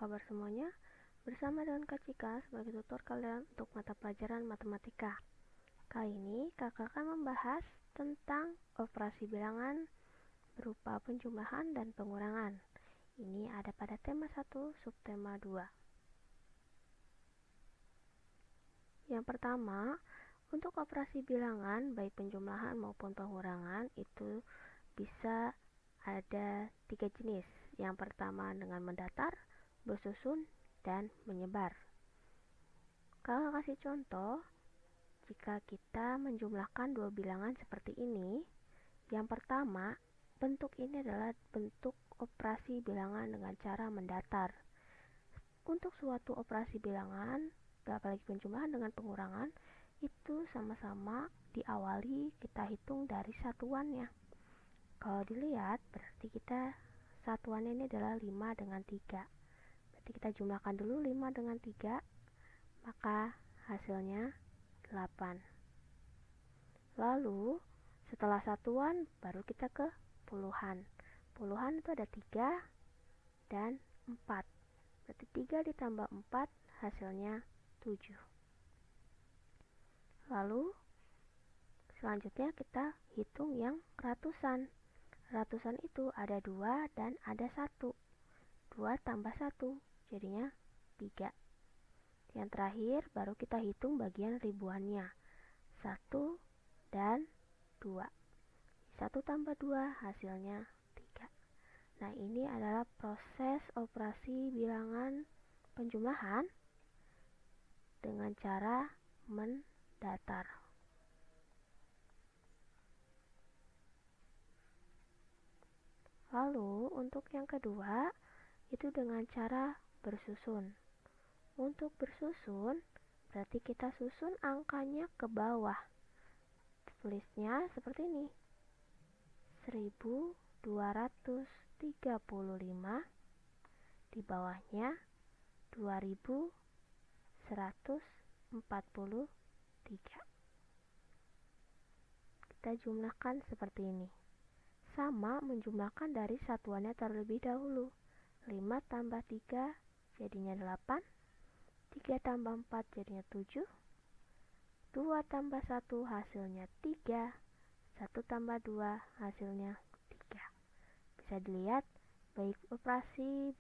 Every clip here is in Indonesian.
kabar semuanya? Bersama dengan Kak Cika sebagai tutor kalian untuk mata pelajaran matematika. Kali ini kakak akan membahas tentang operasi bilangan berupa penjumlahan dan pengurangan. Ini ada pada tema 1, subtema 2. Yang pertama, untuk operasi bilangan baik penjumlahan maupun pengurangan itu bisa ada 3 jenis. Yang pertama dengan mendatar, bersusun, dan menyebar. Kalau kasih contoh, jika kita menjumlahkan dua bilangan seperti ini, yang pertama, bentuk ini adalah bentuk operasi bilangan dengan cara mendatar. Untuk suatu operasi bilangan, apalagi penjumlahan dengan pengurangan, itu sama-sama diawali kita hitung dari satuannya. Kalau dilihat, berarti kita satuannya ini adalah 5 dengan 3. Berarti kita jumlahkan dulu 5 dengan 3, maka hasilnya 8. Lalu, setelah satuan, baru kita ke puluhan. Puluhan itu ada 3 dan 4. Berarti 3 ditambah 4, hasilnya 7. Lalu, selanjutnya kita hitung yang ratusan. Ratusan itu ada 2 dan ada 1. 2 tambah 1 jadinya 3. Yang terakhir baru kita hitung bagian ribuannya. 1 dan 2. 1 tambah 2 hasilnya 3. Nah, ini adalah proses operasi bilangan penjumlahan dengan cara mendatar. Lalu, untuk yang kedua, itu dengan cara bersusun. Untuk bersusun, berarti kita susun angkanya ke bawah. Tulisnya seperti ini. 1235, di bawahnya 2143. Kita jumlahkan seperti ini. Sama menjumlahkan dari satuannya terlebih dahulu. 5 tambah 3 jadinya 8. 3 tambah 4 jadinya 7. 2 tambah 1 hasilnya 3. 1 tambah 2 hasilnya 3. Bisa dilihat, baik operasi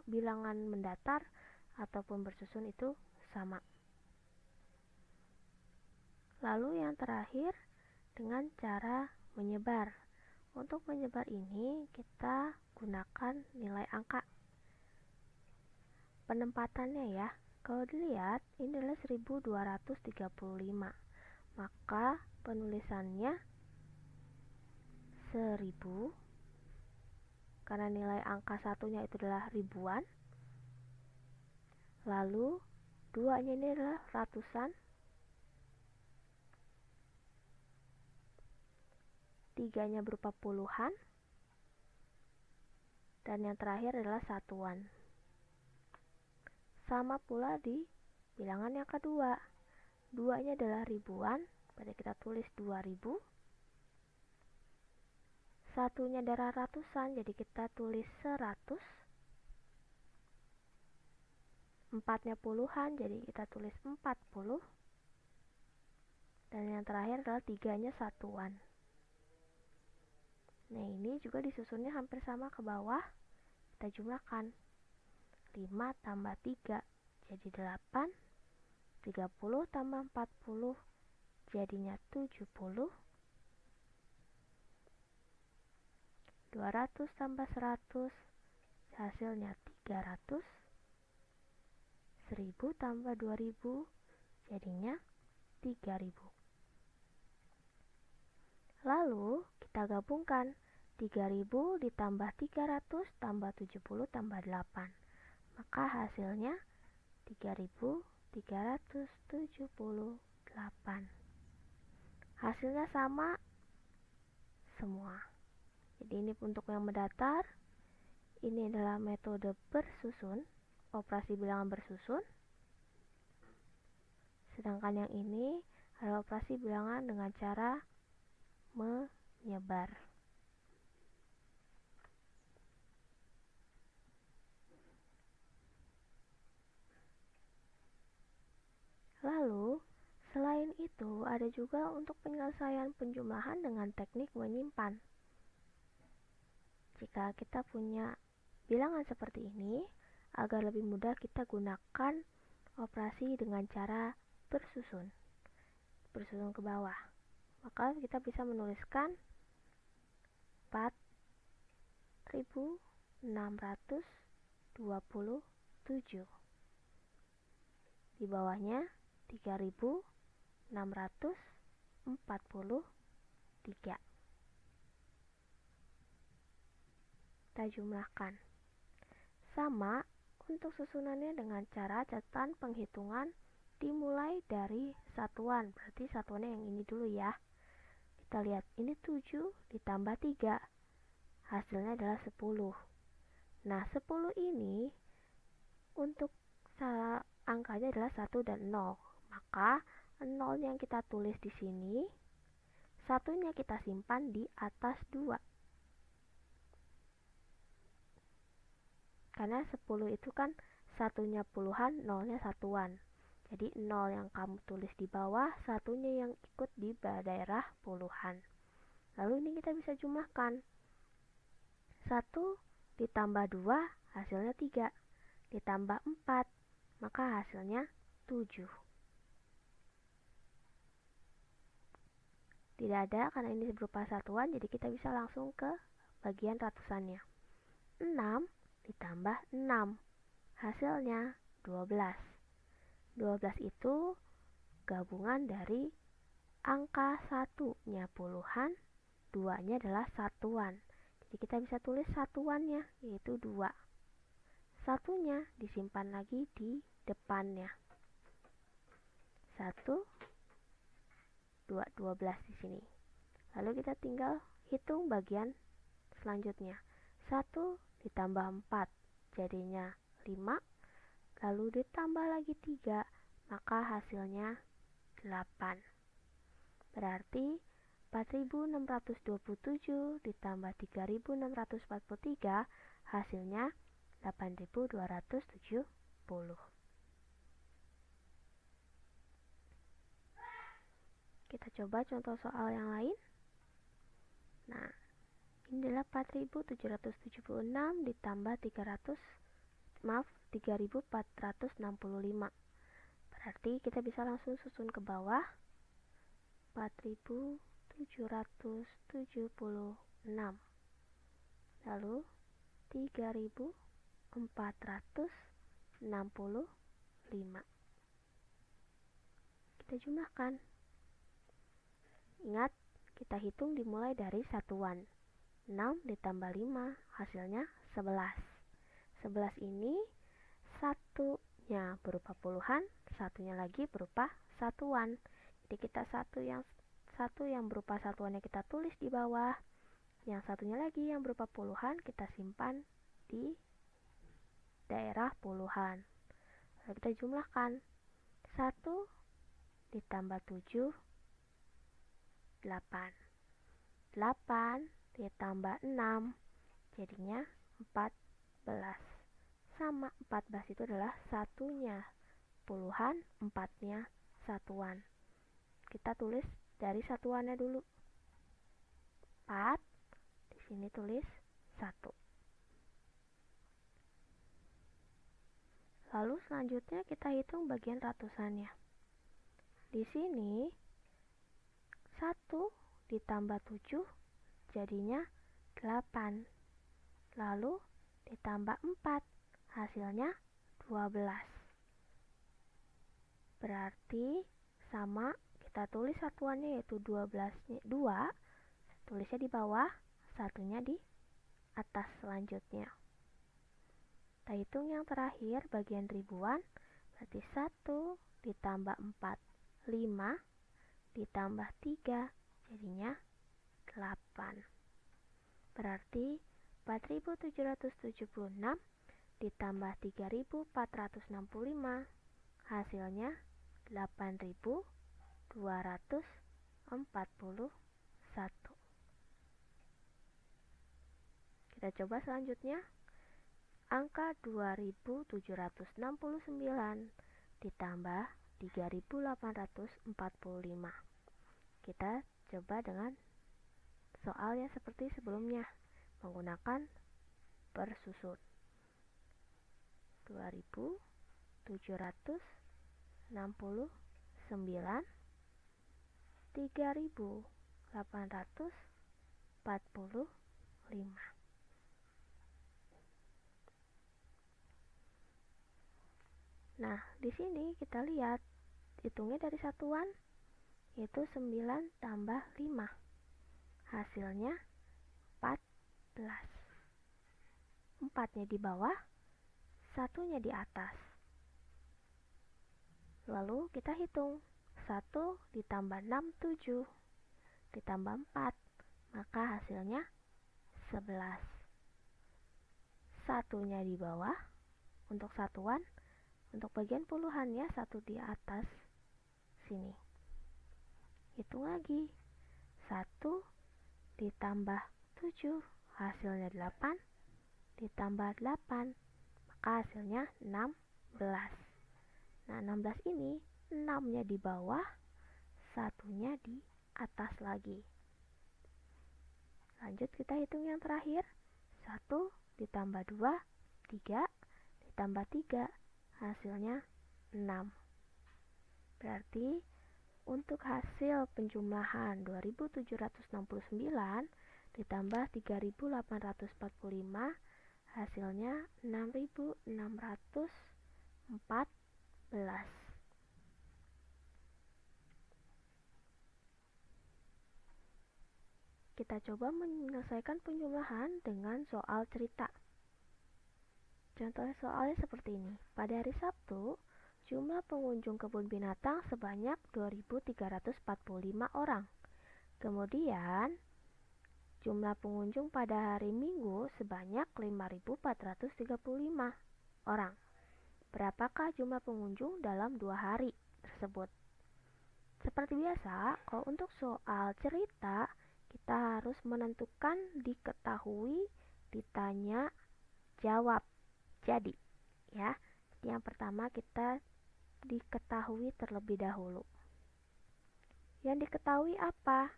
bilangan mendatar ataupun bersusun itu sama. Lalu yang terakhir, dengan cara menyebar. Untuk menyebar ini kita gunakan nilai angka. Penempatannya ya, kalau dilihat ini adalah 1235. Maka penulisannya 1000 karena nilai angka satunya itu adalah ribuan. Lalu 2-nya ini adalah ratusan. 3-nya berupa puluhan. Dan yang terakhir adalah satuan. Sama pula di bilangan yang kedua. 2-nya adalah ribuan, berarti kita tulis 2000. Satunya adalah ratusan, jadi kita tulis 100. 4-nya puluhan, jadi kita tulis 40. Dan yang terakhir adalah 3-nya satuan. Nah, ini juga disusunnya hampir sama ke bawah. Kita jumlahkan. 5 tambah 3 jadi 8. 30 tambah 40 jadinya 70. 200 tambah 100 hasilnya 300. 1000 tambah 2000 jadinya 3000. Lalu kita gabungkan 3000 ditambah 300 tambah 70 tambah 8. Maka hasilnya 3378. Hasilnya sama semua. Jadi ini untuk yang mendatar. Ini adalah metode bersusun, operasi bilangan bersusun. Sedangkan yang ini adalah operasi bilangan dengan cara menyebar. Lalu, selain itu ada juga untuk penyelesaian penjumlahan dengan teknik menyimpan. Jika kita punya bilangan seperti ini, agar lebih mudah kita gunakan operasi dengan cara bersusun ke bawah. Maka kita bisa menuliskan 4.627. Di bawahnya 3.643. Kita jumlahkan. Sama untuk susunannya dengan cara catatan penghitungan dimulai dari satuan. Berarti satuannya yang ini dulu ya. Kita lihat, ini 7 ditambah 3. Hasilnya adalah 10. Nah, 10 ini untuk angkanya adalah 1 dan 0. Maka 0 yang kita tulis di sini, satunya kita simpan di atas 2. Karena 10 itu kan satunya puluhan, nolnya satuan. Jadi 0 yang kamu tulis di bawah, satunya yang ikut di daerah puluhan. Lalu ini kita bisa jumlahkan. 1 ditambah 2 hasilnya 3. Ditambah 4, maka hasilnya 7. Tidak ada karena ini berupa satuan, jadi kita bisa langsung ke bagian ratusannya. 6 ditambah 6, hasilnya 12. 12 itu gabungan dari angka 1-nya puluhan, 2-nya adalah satuan. Jadi kita bisa tulis satuannya, yaitu 2. Satunya disimpan lagi di depannya. 1, 2, 12 di sini. Lalu kita tinggal hitung bagian selanjutnya. 1 ditambah 4 jadinya 5, lalu ditambah lagi 3, maka hasilnya 8. Berarti 4.627 ditambah 3.643 hasilnya 8.270. Kita coba contoh soal yang lain. Nah, ini adalah 4.776 ditambah 3.465. Berarti kita bisa langsung susun ke bawah. 4.776. Lalu 3.465. Kita jumlahkan. Ingat, kita hitung dimulai dari satuan. 6 ditambah 5 hasilnya 11. 11 ini satunya berupa puluhan, satunya lagi berupa satuan. Jadi kita satu yang berupa satuannya kita tulis di bawah, yang satunya lagi yang berupa puluhan kita simpan di daerah puluhan. Lalu kita jumlahkan. 1 ditambah 7, 8. 8 ditambah 6 jadinya 14. Sama, 14 itu adalah satunya puluhan, 4-nya satuan. Kita tulis dari satuannya dulu. 4, di sini tulis 1. Lalu selanjutnya kita hitung bagian ratusannya. Di sini 1 ditambah 7 jadinya 8. Lalu ditambah 4 hasilnya 12. Berarti sama, kita tulis satuannya yaitu 12-nya 2, tulisnya di bawah, satunya di atas selanjutnya. Kita hitung yang terakhir bagian ribuan, berarti 1 ditambah 4, 5, ditambah 3 jadinya 8. Berarti 4.776 ditambah 3.465 hasilnya 8.241. Kita coba selanjutnya. Angka 2.769 ditambah 3.845. Kita coba dengan soal yang seperti sebelumnya, menggunakan bersusun. 2.769, 3.845. Nah, di sini kita lihat hitungnya dari satuan, yaitu 9 tambah 5. Hasilnya 14. 4-nya di bawah, 1-nya di atas. Lalu kita hitung. 1 ditambah 6, 7. Ditambah 4, maka hasilnya 11. 1-nya di bawah untuk satuan, untuk bagian puluhannya 1 di atas sini. Hitung lagi. 1 ditambah 7, hasilnya 8. Ditambah 8, maka hasilnya 16. Nah, 16 ini 6-nya di bawah, 1-nya di atas lagi. Lanjut kita hitung yang terakhir. 1 ditambah 2, 3. Ditambah 3, hasilnya 6. Berarti untuk hasil penjumlahan 2.769 ditambah 3.845, hasilnya 6.614. Kita coba menyelesaikan penjumlahan dengan soal cerita. Contoh soalnya seperti ini. Pada hari Sabtu, jumlah pengunjung kebun binatang sebanyak 2.345 orang. Kemudian, jumlah pengunjung pada hari Minggu sebanyak 5.435 orang. Berapakah jumlah pengunjung dalam 2 hari tersebut? Seperti biasa, kalau untuk soal cerita, kita harus menentukan diketahui, ditanya, jawab. Jadi, ya, yang pertama kita diketahui terlebih dahulu. Yang diketahui apa?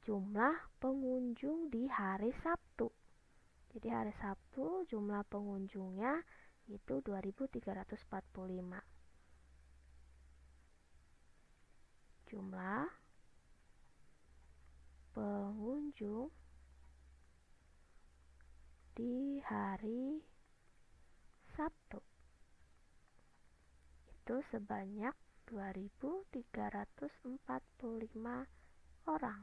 Jumlah pengunjung di hari Sabtu. Jadi hari Sabtu jumlah pengunjungnya itu 2.345. Jumlah pengunjung di hari Sabtu itu sebanyak 2.345 orang.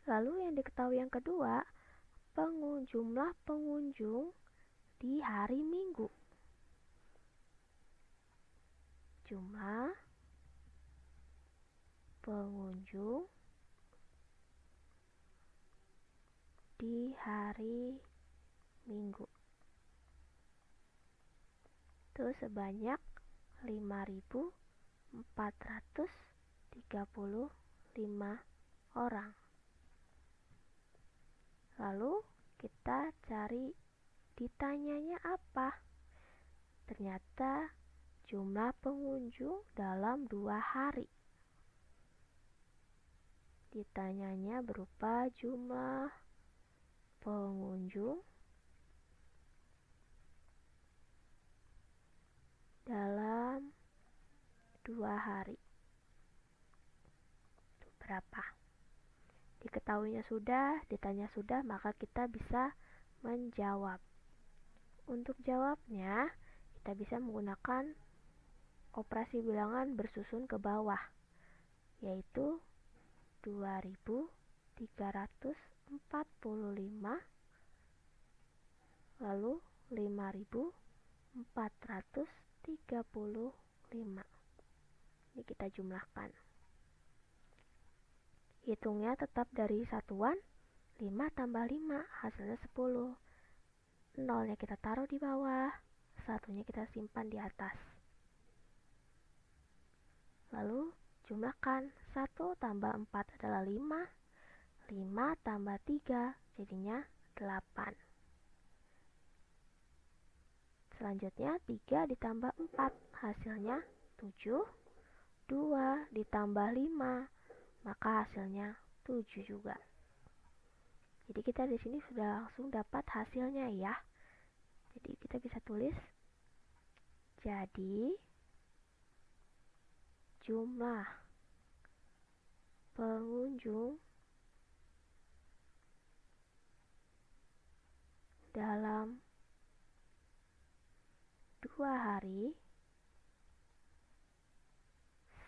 Lalu yang diketahui yang kedua, jumlah pengunjung di hari Minggu. Jumlah pengunjung di hari Minggu itu sebanyak 5.435 orang. Lalu kita cari ditanyanya apa? Ternyata jumlah pengunjung dalam 2 hari. Ditanyanya berupa jumlah pengunjung dalam 2 hari. Itu berapa? Diketahuinya sudah, ditanya sudah, maka kita bisa menjawab. Untuk jawabnya, kita bisa menggunakan operasi bilangan bersusun ke bawah, yaitu 2.345 lalu 5.435. Ini kita jumlahkan. Hitungnya tetap dari satuan, 5 tambah 5 hasilnya 10. 0-nya kita taruh di bawah, 1-nya kita simpan di atas. Lalu jumlahkan, 1 tambah 4 adalah 5, 5 tambah 3 jadinya 8. Selanjutnya 3 ditambah 4, hasilnya 7. 2 ditambah 5, maka hasilnya 7 juga. Jadi kita di sini sudah langsung dapat hasilnya ya. Jadi kita bisa tulis, jadi jumlah pengunjung dalam 2 hari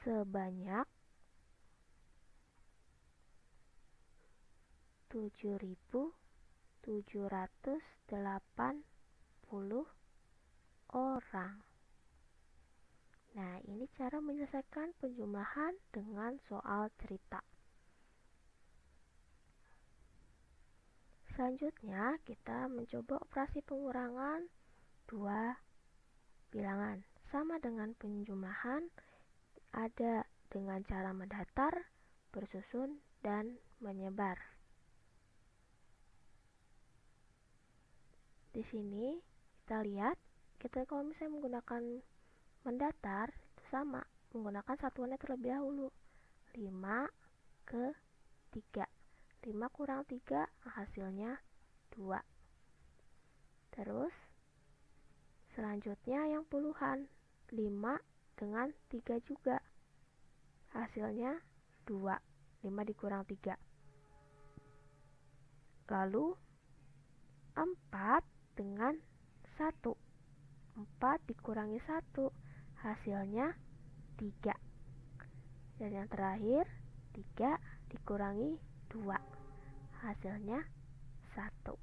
sebanyak 7.780 orang. Nah, ini cara menyelesaikan penjumlahan dengan soal cerita. Selanjutnya, kita mencoba operasi pengurangan dua bilangan. Sama dengan penjumlahan, ada dengan cara mendatar, bersusun, dan menyebar. Di sini kita lihat, kita kalau misalnya menggunakan mendatar, itu sama, menggunakan satuannya terlebih dahulu. 5 ke 3. 5 kurang 3, hasilnya 2. Terus, selanjutnya yang puluhan. 5 dengan 3 juga. Hasilnya 2. 5 dikurang 3. Lalu, 4 dengan 1. 4 dikurangi 1, hasilnya 3. Dan yang terakhir, 3 dikurangi 2, hasilnya 1.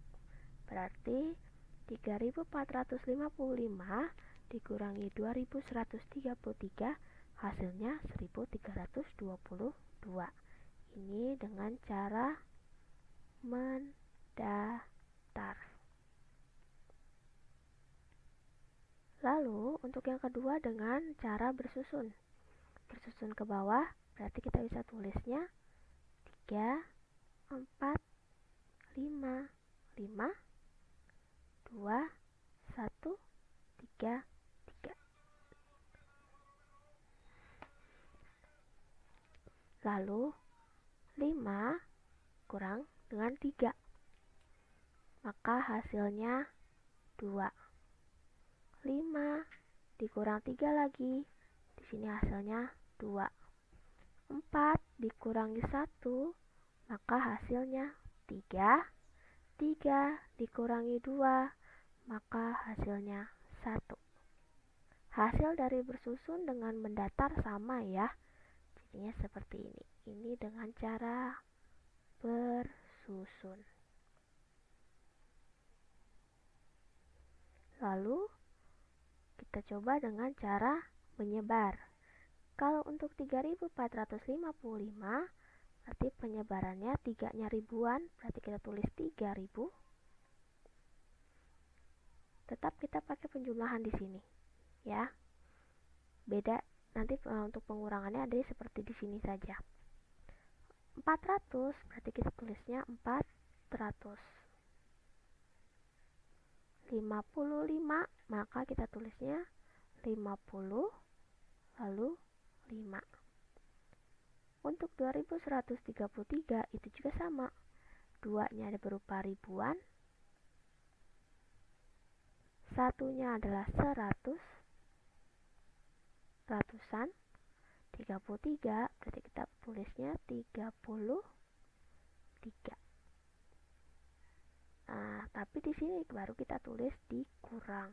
Berarti 3.455 dikurangi 2.133, hasilnya 1.322. Ini dengan cara mendatar. Lalu untuk yang kedua dengan cara bersusun. Bersusun ke bawah, berarti kita bisa tulisnya 3, 4, 5, 5, 2, 1, 3, 3. Lalu 5 kurang dengan 3, maka hasilnya 2. 5 dikurang 3 lagi, di sini hasilnya 2. 4 dikurangi 1, maka hasilnya 3. 3 dikurangi 2, maka hasilnya 1. Hasil dari bersusun dengan mendatar sama ya. Jadinya seperti ini. Ini dengan cara bersusun. Lalu kita coba dengan cara menyebar. Kalau untuk 3.455, berarti penyebarannya 3-nya ribuan, berarti kita tulis 3.000. Tetap kita pakai penjumlahan di sini, ya. Beda nanti untuk pengurangannya ada seperti di sini saja. 400, berarti kita tulisnya 400. 55, maka kita tulisnya 50, lalu 5. Untuk 2133 itu juga sama. 2-nya ada berupa ribuan. Satunya adalah 100, ratusan. 33, berarti kita tulisnya 33. Nah, tapi di sini baru kita tulis dikurang.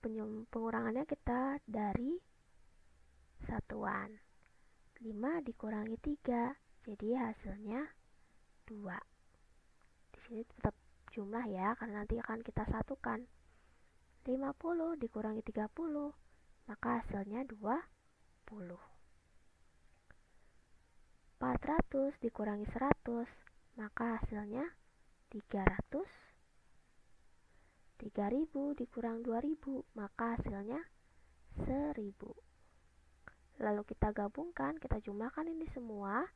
Pengurangannya kita dari satuan. 5 dikurangi 3, jadi hasilnya 2. Di sini tetap jumlah ya, karena nanti akan kita satukan. 50 dikurangi 30, maka hasilnya 20. 400 dikurangi 100, maka hasilnya 300. 3000 dikurang 2000, maka hasilnya 1000. Lalu kita gabungkan, kita jumlahkan ini semua.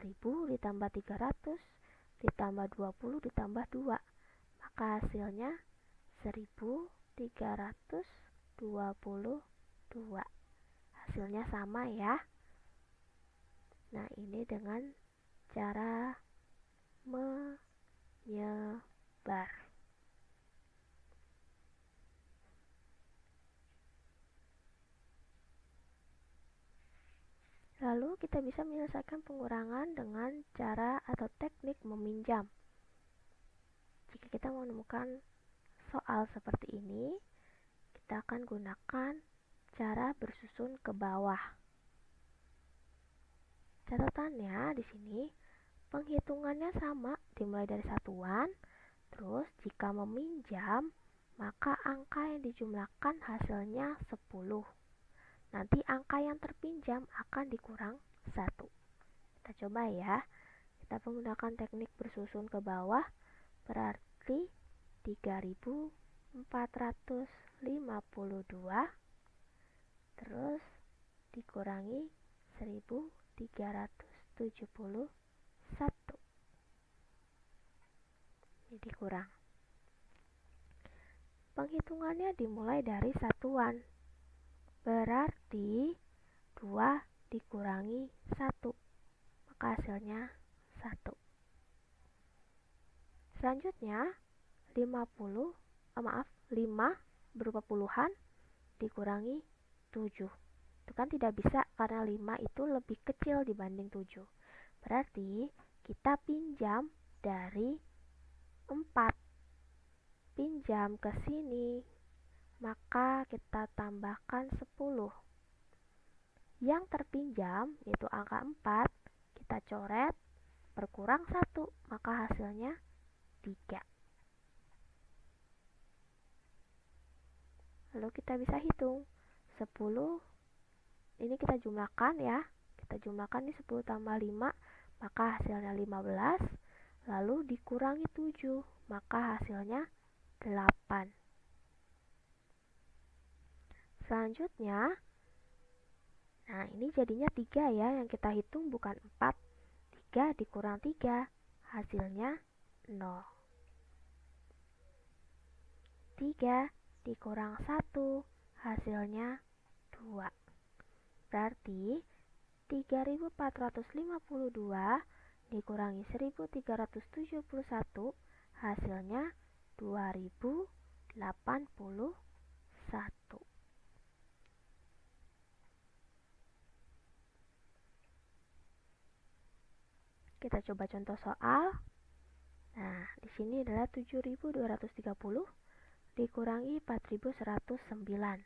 1000 ditambah 300 ditambah 20 ditambah 2, maka hasilnya 1322. Hasilnya sama ya. Nah, ini dengan cara menyebar. Lalu kita bisa menyelesaikan pengurangan dengan cara atau teknik meminjam. Jika kita menemukan soal seperti ini, kita akan gunakan cara bersusun ke bawah. Catatannya di sini, penghitungannya sama, dimulai dari satuan. Terus jika meminjam, maka angka yang dijumlahkan hasilnya 10. Nanti angka yang terpinjam akan dikurang 1. Kita coba ya. Kita menggunakan teknik bersusun ke bawah, berarti 3452 terus dikurangi 1371. Ini dikurang. Penghitungannya dimulai dari satuan. Berarti 2 dikurangi 1, maka hasilnya 1. Selanjutnya 5 berupa puluhan dikurangi 7. Itu kan tidak bisa karena 5 itu lebih kecil dibanding 7. Berarti kita pinjam dari 4. Pinjam ke sini, maka kita tambahkan 10. Yang terpinjam, yaitu angka 4, kita coret, berkurang 1, maka hasilnya 3. Lalu kita bisa hitung 10, ini kita jumlahkan ya. Kita jumlahkan ini 10 tambah 5, maka hasilnya 15. Lalu dikurangi 7, maka hasilnya 8. Selanjutnya, nah ini jadinya 3 ya, yang kita hitung bukan 4. 3 dikurang 3, hasilnya 0. 3 dikurang 1, hasilnya 2. Berarti 3452 dikurangi 1371, hasilnya 2081. Kita coba contoh soal. Nah, di sini adalah 7230 dikurangi 4109.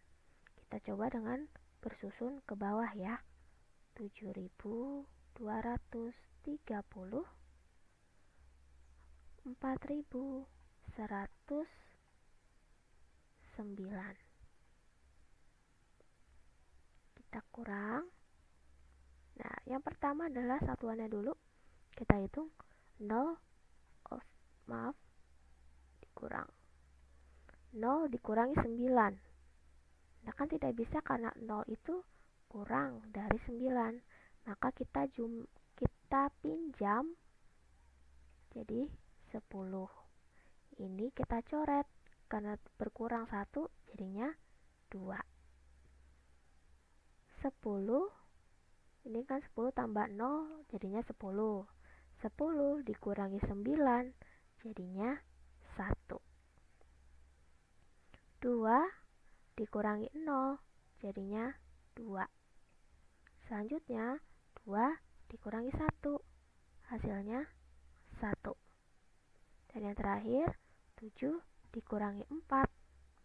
Kita coba dengan bersusun ke bawah ya. 7230 4109. Kita kurang. Nah, yang pertama adalah satuannya dulu. Kita hitung 0 dikurang 0 dikurangi 9. Nah, kan tidak bisa karena 0 itu kurang dari 9. Maka kita pinjam jadi 10. Ini kita coret karena berkurang 1 jadinya 2. 10, ini kan 10 tambah 0 jadinya 10. 10 dikurangi 9 jadinya 1. 2 dikurangi 0 jadinya 2. Selanjutnya 2 dikurangi 1, hasilnya 1. Dan yang terakhir 7 dikurangi 4,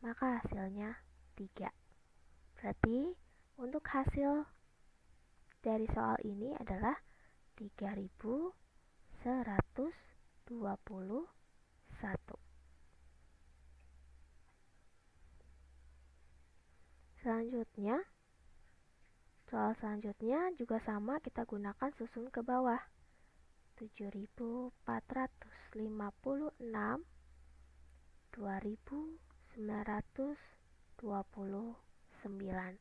maka hasilnya 3. Berarti untuk hasil dari soal ini adalah 3121. Selanjutnya, soal selanjutnya juga sama, kita gunakan susun ke bawah. 7456 2929.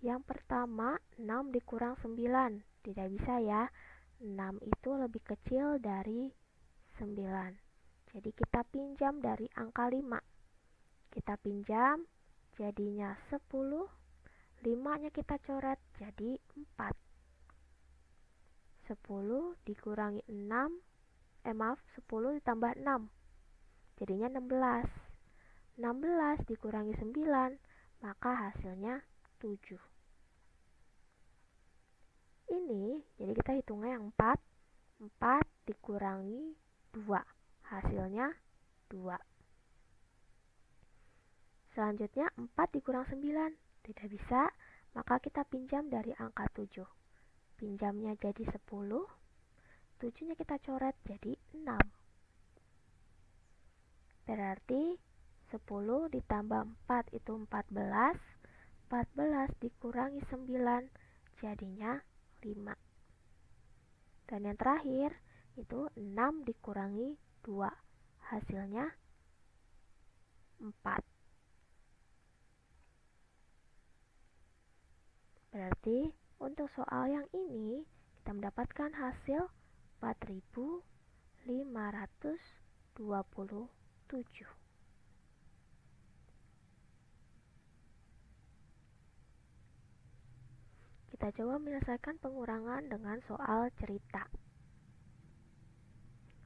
Yang pertama 6 dikurang 9, tidak bisa ya. 6 itu lebih kecil dari 9. Jadi kita pinjam dari angka 5. Kita pinjam, jadinya 10. 5-nya kita coret, jadi 4. 10 dikurangi 6, 10 ditambah 6, jadinya 16. 16 dikurangi 9, maka hasilnya 7. Ini, jadi kita hitungnya yang 4. 4 dikurangi 2, hasilnya 2. Selanjutnya 4 dikurang 9, tidak bisa, maka kita pinjam dari angka 7. Pinjamnya jadi 10, 7-nya kita coret jadi 6. Berarti 10 ditambah 4 itu 14. 14 dikurangi 9 jadinya 5. Dan yang terakhir itu 6 dikurangi 2, hasilnya 4. Berarti untuk soal yang ini kita mendapatkan hasil 4.527. Kita coba menyelesaikan pengurangan dengan soal cerita.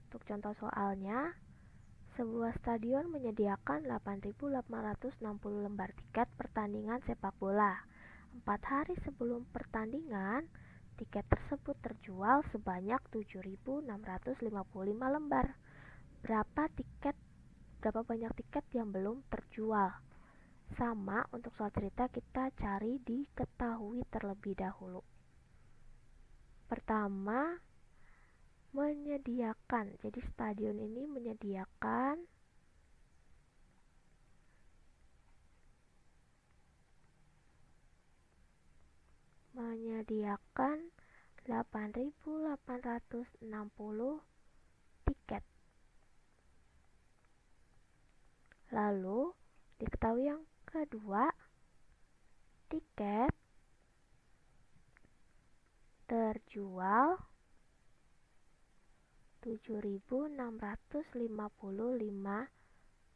Untuk contoh soalnya, sebuah stadion menyediakan 8.860 lembar tiket pertandingan sepak bola. 4 hari sebelum pertandingan, tiket tersebut terjual sebanyak 7.655 lembar. Berapa banyak tiket yang belum terjual? Sama, untuk soal cerita kita cari diketahui terlebih dahulu. Pertama, menyediakan. Jadi stadion ini menyediakan menyediakan 8.860 tiket. Lalu diketahui yang kedua, tiket terjual 7.655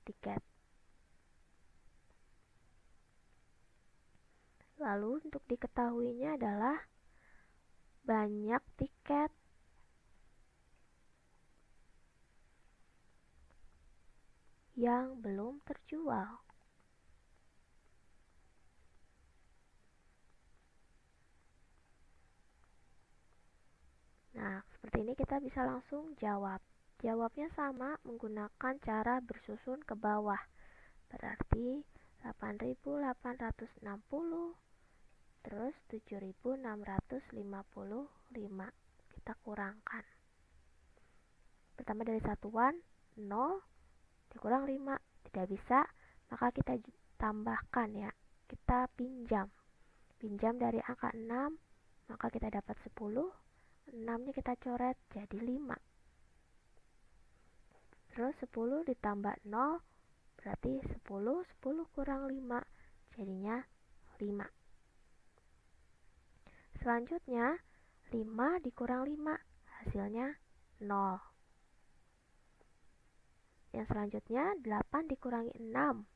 tiket. Lalu untuk diketahuinya adalah banyak tiket yang belum terjual. Nah, seperti ini kita bisa langsung jawab. Jawabnya sama menggunakan cara bersusun ke bawah. Berarti 8.860 terus 7.655. Kita kurangkan. Pertama dari satuan 0 dikurang 5, tidak bisa, maka kita tambahkan ya. Kita pinjam. Pinjam dari angka 6, maka kita dapat 10. 6-nya kita coret jadi 5. Terus 10 ditambah 0 berarti 10. 10 kurang 5 jadinya 5. Selanjutnya 5 dikurang 5 hasilnya 0. Yang selanjutnya 8 dikurangi 6,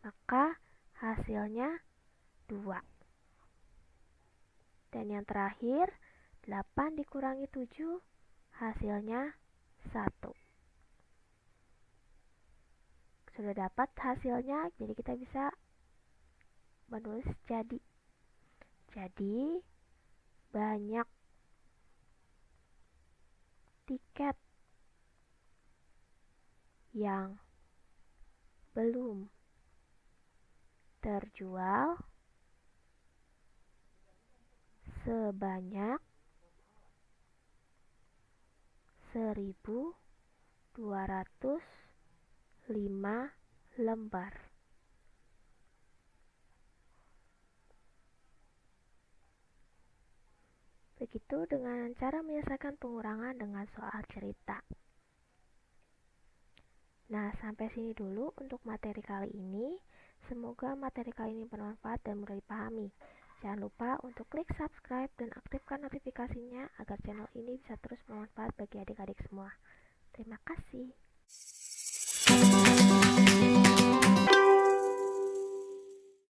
maka hasilnya 2. Dan yang terakhir 8 dikurangi 7 hasilnya 1. Sudah dapat hasilnya, jadi kita bisa menulis jadi. Jadi banyak tiket yang belum terjual sebanyak 1.205 lembar. Begitu dengan cara menyelesaikan pengurangan dengan soal cerita. Nah, sampai sini dulu untuk materi kali ini. Semoga materi kali ini bermanfaat dan mudah dipahami. Jangan lupa untuk klik subscribe dan aktifkan notifikasinya agar channel ini bisa terus bermanfaat bagi adik-adik semua. Terima kasih.